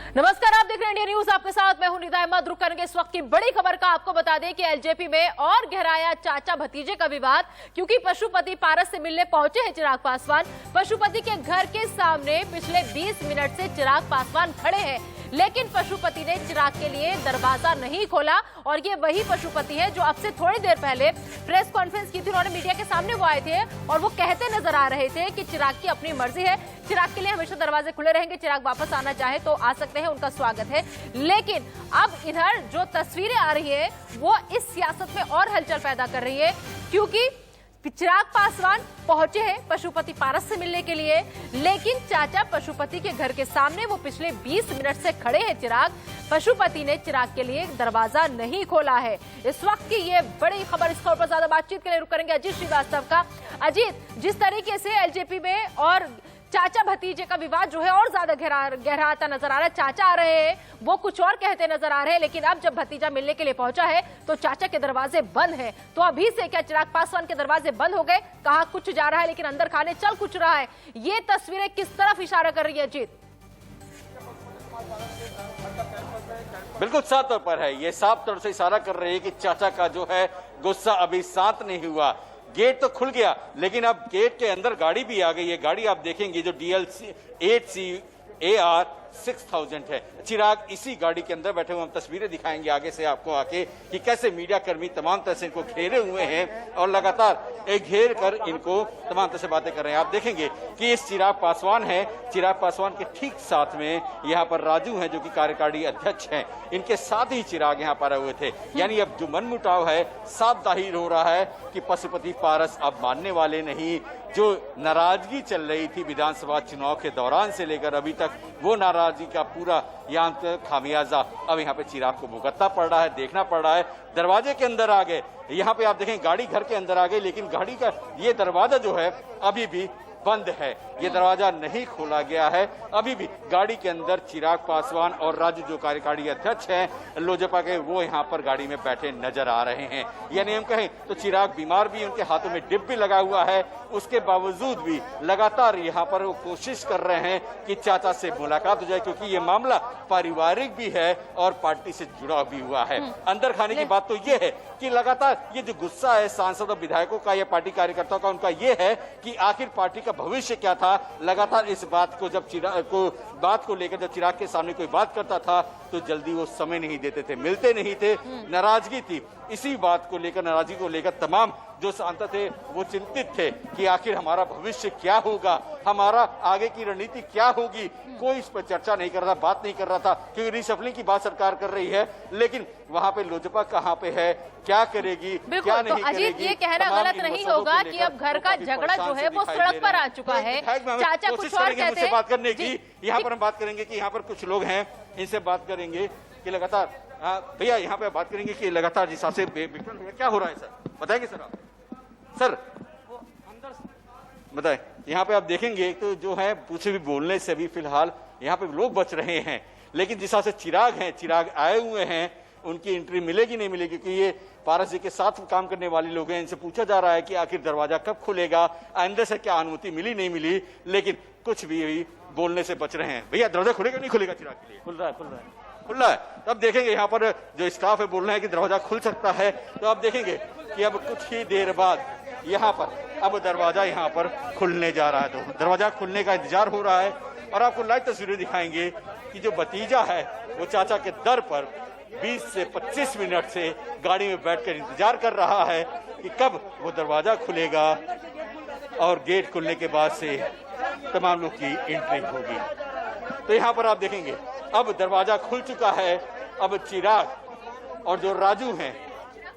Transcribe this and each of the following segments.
नमस्कार, आप देख रहे हैं इंडिया न्यूज। आपके साथ मैं हूं निदा अहमद। रुक करेंगे इस वक्त की बड़ी खबर का। आपको बता दें कि एलजेपी में और गहराया चाचा भतीजे का विवाद, क्योंकि पशुपति पारस से मिलने पहुंचे हैं चिराग पासवान। पशुपति के घर के सामने पिछले 20 मिनट से चिराग पासवान खड़े हैं, लेकिन पशुपति ने चिराग के लिए दरवाजा नहीं खोला। और ये वही पशुपति है जो अब से थोड़ी देर पहले प्रेस कॉन्फ्रेंस की थी। उन्होंने मीडिया के सामने वो आए थे और वो कहते नजर आ रहे थे कि चिराग की अपनी मर्जी है, चिराग के लिए हमेशा दरवाजे खुले रहेंगे, चिराग वापस आना चाहे तो आ सकते हैं, उनका स्वागत है। लेकिन अब इधर जो तस्वीरें आ रही है वो इस सियासत में और हलचल पैदा कर रही है, क्योंकि चिराग पासवान पहुंचे हैं पशुपति पारस से मिलने के लिए, लेकिन चाचा पशुपति के घर के सामने वो पिछले 20 मिनट से खड़े हैं चिराग। पशुपति ने चिराग के लिए दरवाजा नहीं खोला है। इस वक्त की ये बड़ी खबर। इस खबर पर ज्यादा बातचीत के लिए रुक करेंगे अजीत श्रीवास्तव का। अजीत, जिस तरीके से एलजेपी में और चाचा भतीजे का विवाद जो है और ज्यादा गहराता नजर आ रहा है। चाचा आ रहे हैं, वो कुछ और कहते नजर आ रहे हैं, लेकिन अब जब भतीजा मिलने के लिए पहुंचा है तो चाचा के दरवाजे बंद हैं। तो अभी से क्या चिराग पासवान के दरवाजे बंद हो गए? कहा कुछ जा रहा है लेकिन अंदर खाने चल कुछ रहा है। ये तस्वीरें किस तरफ इशारा कर रही है अजीत? बिल्कुल साफ तौर पर है, ये साफ तौर से इशारा कर रही है कि चाचा का जो है गुस्सा अभी शांत नहीं हुआ। गेट तो खुल गया, लेकिन अब गेट के अंदर गाड़ी भी आ गई है। गाड़ी आप देखेंगे जो DLC 8CAR 6000 है। चिराग इसी गाड़ी के अंदर बैठे हुए। हम तस्वीरें दिखाएंगे आगे से आपको आके कि कैसे मीडिया कर्मी तमाम तरह से इनको घेरे हुए हैं और लगातार घेर कर इनको तमाम तरह से बातें कर रहे हैं। आप देखेंगे कि इस चिराग पासवान है, चिराग पासवान के ठीक साथ में यहाँ पर राजू हैं जो कि कार्यकारी अध्यक्ष हैं। इनके साथ ही चिराग यहाँ पर आए हुए थे। यानी अब जो मनमुटाव है साफ जाहिर हो रहा है कि पशुपति पारस अब मानने वाले नहीं। जो नाराजगी चल रही थी विधानसभा चुनाव के दौरान से लेकर अभी तक, वो नाराजगी का पूरा यहाँ पे खामियाजा अब यहाँ पे चिराग को भुगतना पड़ रहा है, देखना पड़ रहा है। दरवाजे के अंदर आ गए, यहाँ पे आप देखें गाड़ी घर के अंदर आ गई, लेकिन गाड़ी का ये दरवाजा जो है अभी भी बंद है। ये दरवाजा नहीं खोला गया है। अभी भी गाड़ी के अंदर चिराग पासवान और राजू जो कार्यकारी अध्यक्ष हैं लोजपा के, वो यहाँ पर गाड़ी में बैठे नजर आ रहे हैं। यानी हम कहें तो चिराग बीमार भी, उनके हाथों में डिप भी लगा हुआ है, उसके बावजूद भी लगातार यहाँ पर वो कोशिश कर रहे हैं कि चाचा से मुलाकात हो जाए, क्योंकि ये मामला पारिवारिक भी है और पार्टी से जुड़ा भी हुआ है। अंदर खाने की बात तो ये है कि लगातार ये जो गुस्सा है सांसद और विधायकों का या पार्टी कार्यकर्ताओं का, उनका ये है कि आखिर पार्टी का भविष्य क्या था। लगातार इस बात को जब बात को लेकर जब चिराग के सामने कोई बात करता था तो जल्दी वो समय नहीं देते थे, मिलते नहीं थे। नाराजगी थी, इसी बात को लेकर, नाराजगी को लेकर तमाम जो सांसद थे वो चिंतित थे कि आखिर हमारा भविष्य क्या होगा, हमारा आगे की रणनीति क्या होगी। कोई इस पर चर्चा नहीं कर रहा, बात नहीं कर रहा था, क्योंकि रिशफलिंग की बात सरकार कर रही है, लेकिन वहां पे लोजपा कहाँ पे है, क्या करेगी, क्या नहीं करेगी। अजीत, ये कहना गलत नहीं होगा कि अब घर का झगड़ा जो है वो सड़क पर आ चुका है। चाचा कुछ और कहते हैं, बात करने की यहाँ पर हम बात करेंगे कि यहाँ पर कुछ लोग हैं, इनसे बात करेंगे कि लगातार भैया यहाँ पे बात करेंगे कि लगातार जिस हिसाब से क्या हो रहा है सर, बताएंगे सर आप? सर बताएं। यहाँ पे आप देखेंगे तो जो है कुछ भी बोलने से भी फिलहाल यहाँ पे लोग बच रहे हैं, लेकिन जिस हिसाब से चिराग हैं, चिराग आए हुए हैं, उनकी एंट्री मिलेगी नहीं मिलेगी, क्योंकि ये पारस जी के साथ काम करने वाले लोग हैं। इनसे पूछा जा रहा है कि आखिर दरवाजा कब खुलेगा, अंदर से क्या अनुमति मिली नहीं मिली, लेकिन कुछ भी बोलने से बच रहे हैं। भैया दरवाजा खुलेगा नहीं खुलेगा चिराग के लिए? खुल रहा है। तब देखेंगे यहाँ पर जो स्टाफ है बोल रहे हैं कि दरवाजा खुल सकता है। तो आप देखेंगे कि अब कुछ ही देर बाद यहाँ पर अब दरवाजा यहाँ पर खुलने जा रहा है। तो दरवाजा खुलने का इंतजार हो रहा है और आपको लाइव तस्वीरें दिखाएंगे कि जो भतीजा है वो चाचा के दर पर 20 से 25 मिनट से गाड़ी में बैठकर इंतजार कर रहा है कि कब वो दरवाजा खुलेगा और गेट खुलने के बाद से तमाम लोग की एंट्री होगी। तो यहाँ पर आप देखेंगे अब दरवाजा खुल चुका है। अब चिराग और जो राजू हैं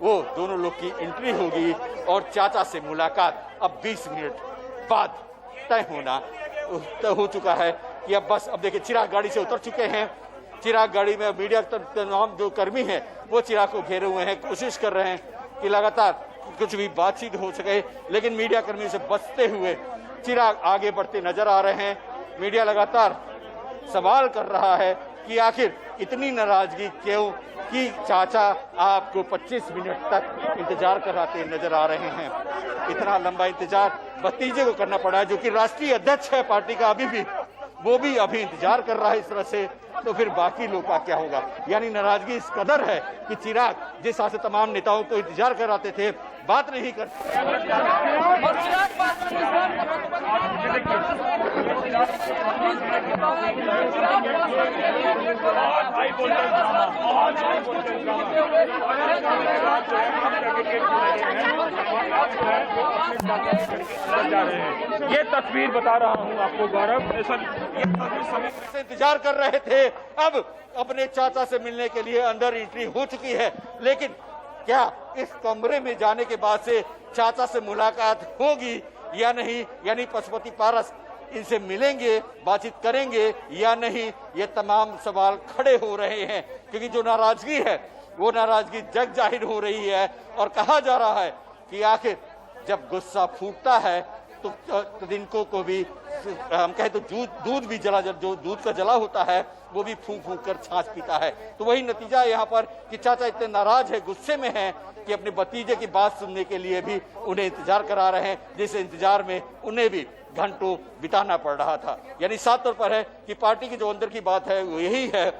वो दोनों लोग की एंट्री होगी और चाचा से मुलाकात अब 20 मिनट बाद तय होना हो चुका है कि अब बस अब देखिए चिराग गाड़ी से उतर चुके हैं। चिराग गाड़ी में मीडिया तमाम जो कर्मी हैं वो चिराग को घेरे हुए हैं, कोशिश कर रहे हैं कि लगातार कुछ भी बातचीत हो सके, लेकिन मीडिया कर्मी से बचते हुए चिराग आगे बढ़ते नजर आ रहे हैं। मीडिया लगातार सवाल कर रहा है कि आखिर इतनी नाराजगी क्यों कि चाचा आपको 25 मिनट तक इंतजार कराते नजर आ रहे हैं। इतना लंबा इंतजार भतीजे को करना पड़ा है, जो कि राष्ट्रीय अध्यक्ष है पार्टी का, अभी भी वो भी अभी इंतजार कर रहा है इस तरह से, तो फिर बाकी लोग का क्या होगा। यानी नाराजगी इस कदर है कि चिराग जिस तरह से तमाम नेताओं को इंतजार कराते थे, बात नहीं करते। ये तस्वीर बता रहा हूँ आपको गौरव, ऐसा इंतजार कर रहे थे, अब अपने चाचा से मिलने के लिए अंदर एंट्री हो चुकी है। लेकिन क्या इस कमरे में जाने के बाद से चाचा से मुलाकात होगी या नहीं, यानी पशुपति पारस इनसे मिलेंगे, बातचीत करेंगे या नहीं, ये तमाम सवाल खड़े हो रहे हैं। क्योंकि जो नाराजगी है वो नाराजगी जग जाहिर हो रही है और कहा जा रहा है कि आखिर जब गुस्सा फूटता है तो इनको को भी हम कहें तो दूध भी जो दूध का जला होता है वो भी फूंक फूंक कर छाछ पीता है। तो वही नतीजा है यहाँ पर कि चाचा इतने नाराज है, गुस्से में हैं कि अपने भतीजे की बात सुनने के लिए भी उन्हें इंतजार करा रहे हैं, जिस इंतजार में उन्हें भी घंटों बिताना पड़ रहा था। यानी साफ तौर पर है कि पार्टी की जो अंदर की बात है वो यही है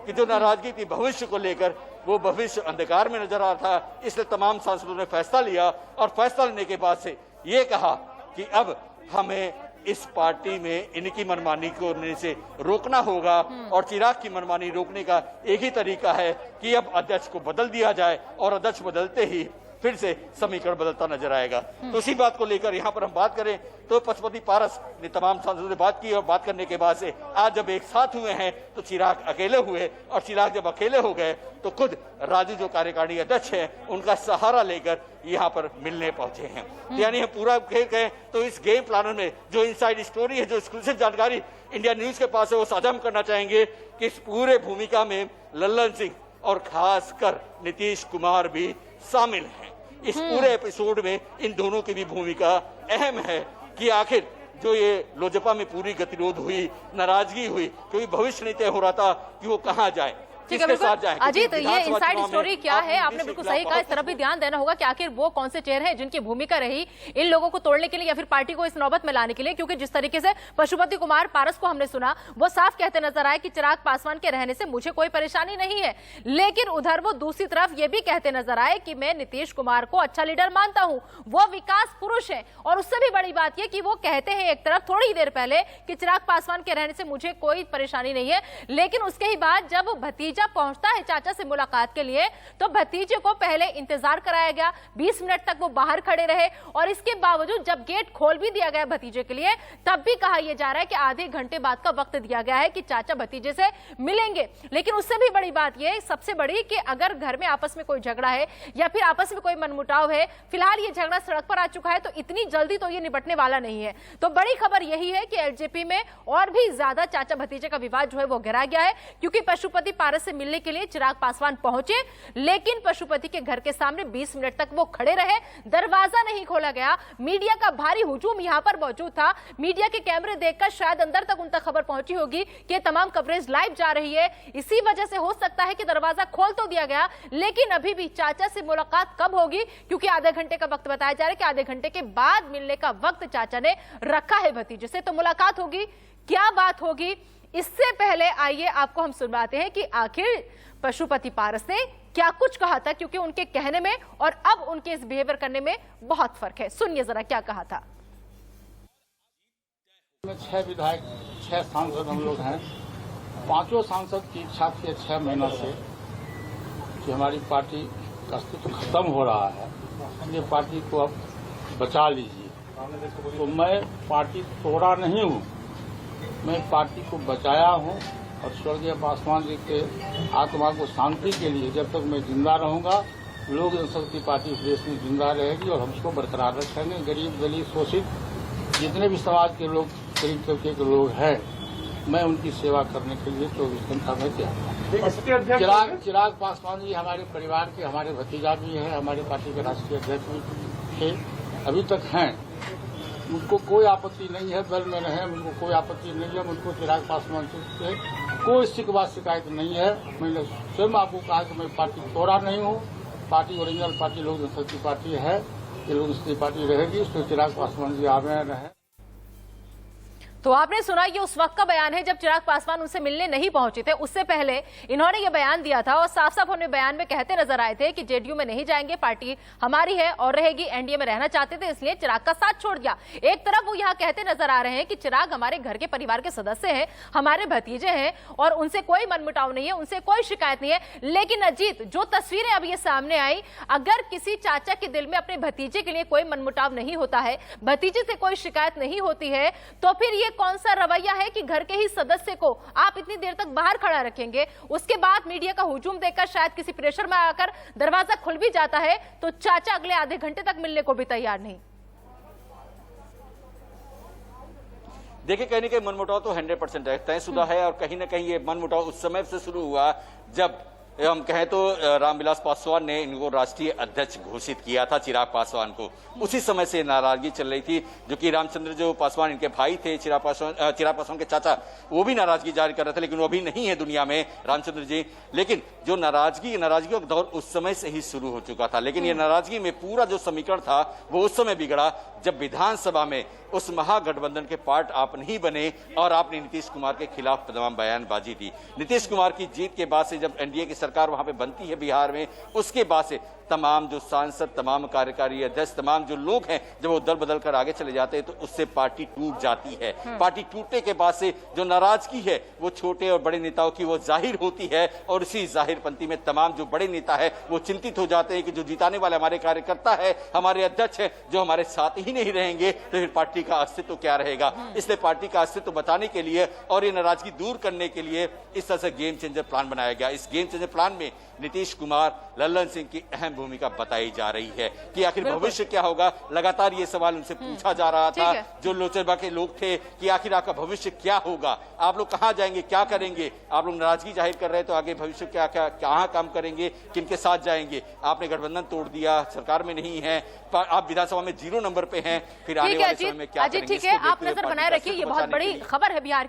कि जो नाराजगी थी भविष्य को लेकर, वो भविष्य अंधकार में नजर आ रहा था। इसलिए तमाम सांसदों ने फैसला लिया और फैसला लेने के बाद से ये कहा कि अब हमें इस पार्टी में इनकी मनमानी को होने से रोकना होगा और चिराग की मनमानी रोकने का एक ही तरीका है कि अब अध्यक्ष को बदल दिया जाए और अध्यक्ष बदलते ही फिर से समीकरण बदलता नजर आएगा। तो उसी बात को लेकर यहाँ पर हम बात करें तो पशुपति पारस ने तमाम सांसदों ने बात की और बात करने के बाद से आज जब एक साथ हुए हैं तो चिराग अकेले हुए और चिराग जब अकेले हो गए तो खुद राजू जो कार्यकारिणी अध्यक्ष है उनका सहारा लेकर यहाँ पर मिलने पहुंचे हैं। तो यानी हम पूरा खेल गए तो इस गेम प्लानर में जो इनसाइड स्टोरी है, जो एक्सक्लूसिव जानकारी इंडिया न्यूज के पास है, वो साझा हम करना चाहेंगे कि इस पूरे भूमिका में लल्लन सिंह और खासकर नीतीश कुमार भी शामिल हैं। इस पूरे एपिसोड में इन दोनों की भी भूमिका अहम है कि आखिर जो ये लोजपा में पूरी गतिरोध हुई, नाराजगी हुई, क्योंकि भविष्य नहीं तय हो रहा था कि वो कहाँ जाए, किसके साथ जाए। अजीत, ये इनसाइड स्टोरी क्या है, आपने बिल्कुल सही कहा, इस तरफ भी ध्यान देना होगा कि आखिर वो कौन से चेहरे हैं जिनकी भूमिका रही इन लोगों को तोड़ने के लिए या फिर पार्टी को इस नौबत में लाने के लिए। क्योंकि जिस तरीके से पशुपति कुमार पारस को हमने सुना, वो साफ कहते नजर आए कि चिराग पासवान के रहने से मुझे कोई परेशानी नहीं है, लेकिन उधर वो दूसरी तरफ ये भी कहते नजर आए कि मैं नीतीश कुमार को अच्छा लीडर मानता हूं, वो विकास पुरुष है। और उससे भी बड़ी बात यह कि वो कहते हैं एक तरफ थोड़ी देर पहले कि चिराग पासवान के रहने से मुझे कोई परेशानी नहीं है, लेकिन उसके ही बाद जब भतीजा पहुंचता है चाचा से मुलाकात के लिए तो भतीजे को पहले इंतजार कराया गया, 20 मिनट तक वो बाहर खड़े रहे और इसके बावजूद जब गेट खोल भी दिया गया भतीजे के लिए तब भी कहा यह जा रहा है कि आधे घंटे बाद का वक्त दिया गया है कि चाचा भतीजे से मिलेंगे। लेकिन उससे भी बड़ी बात यह, सबसे बड़ी, कि अगर घर में आपस में कोई झगड़ा है या फिर आपस में कोई मनमुटाव है, फिलहाल ये झगड़ा सड़क पर आ चुका है तो इतनी जल्दी तो ये निपटने वाला नहीं है। तो बड़ी खबर यही है कि एलजेपी में और भी ज्यादा चाचा भतीजे का विवाद जो है वो गहरा गया है, क्योंकि पशुपति पारस से मिलने के लिए चिराग पासवान पहुंचे, लेकिन पशुपति के घर के सामने 20 मिनट तक वो खड़े रहे, दरवाजा नहीं खोला गया। मीडिया का भारी हुजूम यहां पर मौजूद था, मीडिया के कैमरे देखकर शायद अंदर तक उन तक खबर पहुंची होगी कि ये तमाम कवरेज लाइव जा रही है। इसी वजह से हो सकता है कि दरवाजा खोल तो दिया गया, लेकिन अभी भी चाचा से मुलाकात कब होगी, क्योंकि आधे घंटे का वक्त बताया जा रहा है कि आधे घंटे के बाद मिलने का वक्त चाचा ने रखा है भतीजे से। तो मुलाकात होगी, क्या बात होगी, इससे पहले आइए आपको हम सुनवाते हैं कि आखिर पशुपति पारस ने क्या कुछ कहा था, क्योंकि उनके कहने में और अब उनके इस बिहेवियर करने में बहुत फर्क है। सुनिए जरा क्या कहा था। 6 विधायक, 6 सांसद हम लोग हैं। 5 सांसद की इच्छा थी 6 महीनों से कि हमारी पार्टी का अस्तित्व खत्म हो रहा है, ये पार्टी को अब बचा लीजिए। तो मैं पार्टी तोड़ा नहीं हूँ, मैं पार्टी को बचाया हूँ और स्वर्गीय पासवान जी के आत्मा को शांति के लिए जब तक मैं जिंदा रहूंगा, लोक जनशक्ति पार्टी देश में जिंदा रहेगी और हम उसको बरकरार रखेंगे। गरीब दलित शोषित जितने भी समाज के लोग, गरीब तबके के लोग हैं, मैं उनकी सेवा करने के लिए 24 घंटा में तैयार। चिराग पासवान जी हमारे परिवार के, हमारे भतीजा भी हैं, हमारे पार्टी के राष्ट्रीय अध्यक्ष भी थे, अभी तक हैं। उनको कोई आपत्ति नहीं है, दल में रहे, उनको कोई आपत्ति नहीं है, उनको चिराग पासवान से कोई शिकवा शिकायत नहीं है। मैंने स्वयं आपको कहा कि मैं पार्टी तोड़ा नहीं हूँ, पार्टी ओरिजिनल पार्टी लोक जनशक्ति पार्टी है, ये लोक जनशक्ति पार्टी रहेगी, उसमें चिराग पासवान जी आ रहे हैं। तो आपने सुना, ये उस वक्त का बयान है जब चिराग पासवान उनसे मिलने नहीं पहुंचे थे। उससे पहले इन्होंने ये बयान दिया था और साफ साफ उन्हें बयान में कहते नजर आए थे कि जेडीयू में नहीं जाएंगे, पार्टी हमारी है और रहेगी, एनडीए में रहना चाहते थे, इसलिए चिराग का साथ छोड़ दिया। एक तरफ वो यहाँ कहते नजर आ रहे हैं कि चिराग हमारे घर के परिवार के सदस्य हैं, हमारे भतीजे हैं और उनसे कोई मनमुटाव नहीं है, उनसे कोई शिकायत नहीं है। लेकिन अजीत, जो तस्वीरें अब ये सामने आई, अगर किसी चाचा के दिल में अपने भतीजे के लिए कोई मनमुटाव नहीं होता है, भतीजे से कोई शिकायत नहीं होती है, तो फिर ये कौन सा रवैया है कि घर के ही सदस्य को आप इतनी देर तक बाहर खड़ा रखेंगे? उसके बाद मीडिया का हुजूम देखकर शायद किसी प्रेशर में आकर दरवाजा खुल भी जाता है तो चाचा अगले आधे घंटे तक मिलने को भी तैयार नहीं। देखिए, कहीं ना कहीं मनमुटाव तो 100% तयशुदा है और कहीं ना कहीं ये मनमुटाव उस समय से शुरू हुआ जब हम कहें तो रामविलास पासवान ने इनको राष्ट्रीय अध्यक्ष घोषित किया था, चिराग पासवान को। उसी समय से नाराजगी चल रही थी, जो कि रामचंद्र जो पासवान इनके भाई थे, चिराग पासवान के चाचा, वो भी नाराजगी जाहिर कर रहे थे, लेकिन वो अभी नहीं है दुनिया में रामचंद्र जी। लेकिन जो नाराजगी का दौर उस समय से ही शुरू हो चुका था। लेकिन ये नाराजगी में पूरा जो समीकरण था वो उस समय बिगड़ा जब विधानसभा में उस महागठबंधन के पार्ट आप नहीं बने और आपने नीतीश कुमार के खिलाफ तमाम बयानबाजी दी। नीतीश कुमार की जीत के बाद से जब एनडीए की सरकार वहां पे बनती है बिहार में, उसके बाद से तमाम जो सांसद, तमाम कार्यकारी अध्यक्ष, तमाम जो लोग हैं, जब वो दल बदल कर आगे चले जाते हैं तो उससे पार्टी टूट जाती है। पार्टी टूटने के बाद से जो नाराजगी है वो छोटे और बड़े नेताओं की वो जाहिर होती है और इसी जाहिर पंक्ति में तमाम जो बड़े नेता है वो चिंतित हो जाते हैं कि जो जिताने वाले हमारे कार्यकर्ता है, हमारे अध्यक्ष है, जो हमारे साथ ही नहीं रहेंगे तो फिर पार्टी का अस्तित्व क्या रहेगा। इसलिए पार्टी का अस्तित्व बचाने के लिए और ये नाराजगी दूर करने के लिए इस तरह से गेम चेंजर प्लान बनाया गया। इस गेम चेंजर प्लान में नीतीश कुमार, लल्लन सिंह की अहम भूमिका बताई जा रही है कि आखिर भविष्य क्या होगा। लगातार ये सवाल उनसे पूछा जा रहा था, जो लोकसभा के लोग थे, कि आखिर आपका भविष्य क्या होगा, आप लोग कहां जाएंगे, क्या करेंगे। आप लोग नाराजगी जाहिर कर रहे हैं तो आगे भविष्य क्या क्या कहां काम करेंगे, किनके साथ जाएंगे। आपने गठबंधन तोड़ दिया, सरकार में नहीं है, आप विधानसभा में 0 नंबर पे हैं, फिर आने वाले समय में क्या करेंगे। ठीक है, आप नजर बनाए रखिए, ये बहुत बड़ी खबर है बिहार